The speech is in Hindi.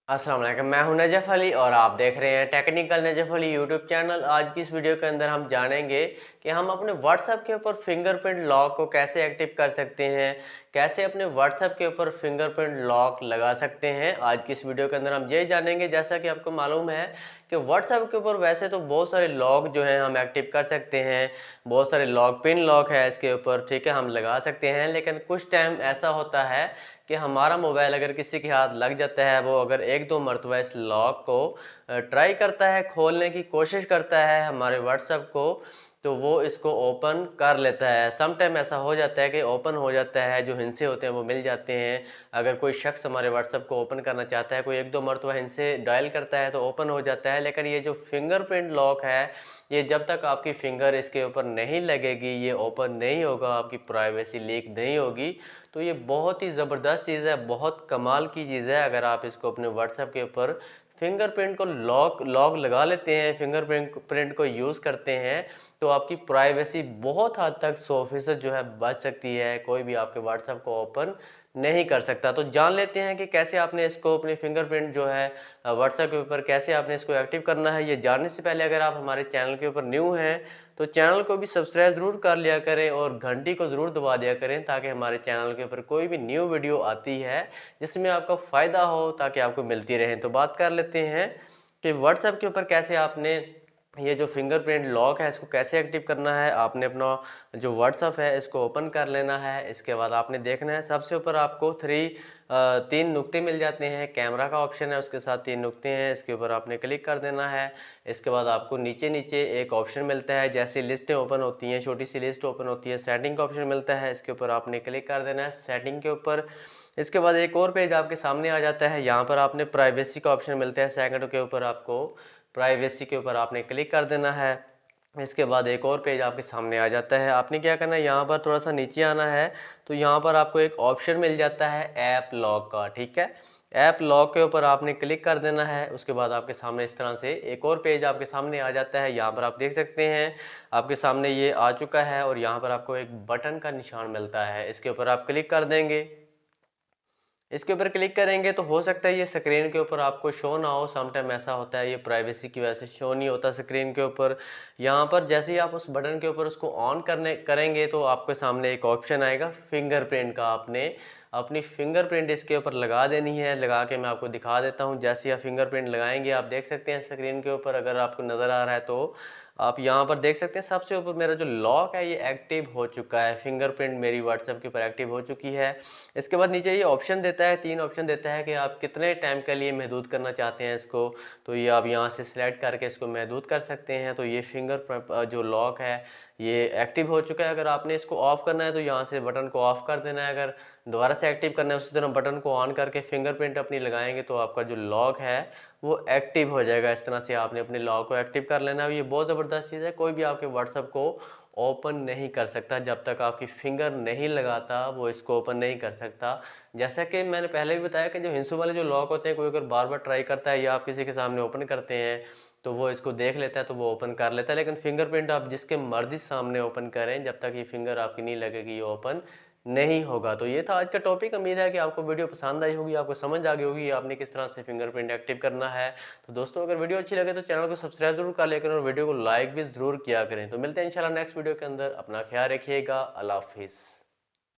अस्सलाम वालेकुम, मैं हूं नजफ़ अली और आप देख रहे हैं technical Najaf Ali YouTube channel. आज की इस वीडियो के अंदर हम जानेंगे कि हम अपने व्हाट्सएप के ऊपर फिंगरप्रिंट लॉक को कैसे एक्टिव कर सकते हैं, कैसे अपने व्हाट्सएप के ऊपर फिंगरप्रिंट लॉक लगा सकते हैं। आज की इस वीडियो के अंदर हम यही जानेंगे। जैसा कि आपको मालूम है कि व्हाट्सएप के ऊपर वैसे तो बहुत सारे लॉक जो हैं हम एक्टिव कर सकते हैं, बहुत सारे लॉक पिन लॉक है इसके ऊपर, ठीक है, हम लगा सकते हैं। लेकिन कुछ टाइम ऐसा होता है कि हमारा मोबाइल अगर किसी के हाथ लग जाता है, वो अगर एक दो मरतबा इस लॉक को ट्राई करता है, खोलने की कोशिश करता है हमारे व्हाट्सएप को, तो वो इसको ओपन कर लेता है। सम टाइम ऐसा हो जाता है कि ओपन हो जाता है, जो हिंसे होते हैं वो मिल जाते हैं। अगर कोई शख्स हमारे व्हाट्सएप को ओपन करना चाहता है, कोई एक दो मरतबा हिंसे डायल करता है तो ओपन हो जाता है। लेकिन ये जो फिंगरप्रिंट लॉक है, ये जब तक आपकी फिंगर इसके ऊपर नहीं लगेगी, ये ओपन नहीं होगा, आपकी प्राइवेसी लीक नहीं होगी। तो ये बहुत ही ज़बरदस्त चीज़ है, बहुत कमाल की चीज़ है। अगर आप इसको अपने व्हाट्सएप के ऊपर फिंगरप्रिंट को लॉक लॉक लगा लेते हैं, फिंगरप्रिंट प्रिंट को यूज़ करते हैं, तो आपकी प्राइवेसी बहुत हद तक 100% जो है बच सकती है। कोई भी आपके व्हाट्सएप को ओपन नहीं कर सकता। तो जान लेते हैं कि कैसे आपने इसको अपनी फिंगरप्रिंट जो है व्हाट्सएप के ऊपर कैसे आपने इसको एक्टिव करना है। ये जानने से पहले अगर आप हमारे चैनल के ऊपर न्यू हैं तो चैनल को भी सब्सक्राइब ज़रूर कर लिया करें और घंटी को ज़रूर दबा दिया करें, ताकि हमारे चैनल के ऊपर कोई भी न्यू वीडियो आती है जिसमें आपका फ़ायदा हो, ताकि आपको मिलती रहे। तो बात कर लेते हैं कि व्हाट्सएप के ऊपर कैसे आपने ये जो फिंगरप्रिंट लॉक है इसको कैसे एक्टिव करना है। आपने अपना जो व्हाट्सएप है इसको ओपन कर लेना है। इसके बाद आपने देखना है सबसे ऊपर आपको तीन नुक्ते मिल जाते हैं, कैमरा का ऑप्शन है, उसके साथ तीन नुक्ते हैं, इसके ऊपर आपने क्लिक कर देना है। इसके बाद आपको नीचे नीचे एक ऑप्शन मिलता है, जैसे लिस्टें ओपन होती हैं, छोटी सी लिस्ट ओपन होती है, सेटिंग का ऑप्शन मिलता है, इसके ऊपर आपने क्लिक कर देना है सेटिंग के ऊपर। इसके बाद एक और पेज आपके सामने आ जाता है, यहाँ पर आपने प्राइवेसी का ऑप्शन मिलता है, सेकंड के ऊपर आपको प्राइवेसी के ऊपर आपने क्लिक कर देना है। इसके बाद एक और पेज आपके सामने आ जाता है। आपने क्या करना है, यहाँ पर थोड़ा सा नीचे आना है, तो यहाँ पर आपको एक ऑप्शन मिल जाता है ऐप लॉक का, ठीक है। ऐप लॉक के ऊपर आपने क्लिक कर देना है। उसके बाद आपके सामने इस तरह से एक और पेज आपके सामने आ जाता है। यहाँ पर आप देख सकते हैं आपके सामने ये आ चुका है और यहाँ पर आपको एक बटन का निशान मिलता है, इसके ऊपर आप क्लिक कर देंगे। इसके ऊपर क्लिक करेंगे तो हो सकता है ये स्क्रीन के ऊपर आपको शो ना हो, सम टाइम ऐसा होता है, ये प्राइवेसी की वजह से शो नहीं होता स्क्रीन के ऊपर। यहाँ पर जैसे ही आप उस बटन के ऊपर उसको ऑन करने करेंगे तो आपके सामने एक ऑप्शन आएगा फिंगरप्रिंट का। आपने अपनी फिंगरप्रिंट इसके ऊपर लगा देनी है। लगा के मैं आपको दिखा देता हूँ। जैसे आप फिंगरप्रिंट लगाएंगे आप देख सकते हैं स्क्रीन के ऊपर, अगर आपको नज़र आ रहा है तो आप यहाँ पर देख सकते हैं सबसे ऊपर मेरा जो लॉक है ये एक्टिव हो चुका है, फिंगरप्रिंट मेरी व्हाट्सएप के ऊपर एक्टिव हो चुकी है। इसके बाद नीचे ये ऑप्शन देता है, तीन ऑप्शन देता है कि आप कितने टाइम के लिए महदूद करना चाहते हैं इसको। तो ये आप यहाँ से सिलेक्ट करके इसको महदूद कर सकते हैं। तो ये जो लॉक है ये एक्टिव हो चुका है। अगर आपने इसको ऑफ करना है तो यहाँ से बटन को ऑफ कर देना है। अगर दोबारा से एक्टिव करना है उसी तरह बटन को ऑन करके फिंगरप्रिंट अपनी लगाएंगे तो आपका जो लॉक है वो एक्टिव हो जाएगा। इस तरह से आपने अपने लॉक को एक्टिव कर लेना है। ये बहुत ज़बरदस्त चीज़ है, कोई भी आपके व्हाट्सएप को ओपन नहीं कर सकता जब तक आपकी फिंगर नहीं लगाता, वो इसको ओपन नहीं कर सकता। जैसा कि मैंने पहले भी बताया कि जो हिंसू वाले जो लॉक होते हैं, कोई अगर बार बार ट्राई करता है या आप किसी के सामने ओपन करते हैं तो वो इसको देख लेता है तो वो ओपन कर लेता है। लेकिन फिंगरप्रिंट आप जिसके मर्जी सामने ओपन करें, जब तक ये फिंगर आपकी नहीं लगेगी ये ओपन नहीं होगा। तो ये था आज का टॉपिक। उम्मीद है कि आपको वीडियो पसंद आई होगी, आपको समझ आ गई होगी आपने किस तरह से फिंगरप्रिंट एक्टिव करना है। तो दोस्तों अगर वीडियो अच्छी लगे तो चैनल को सब्सक्राइब जरूर कर लिया करें और वीडियो को लाइक भी जरूर किया करें। तो मिलते हैं इंशाल्लाह नेक्स्ट वीडियो के अंदर। अपना ख्याल रखिएगा। अल्लाह हाफिज़।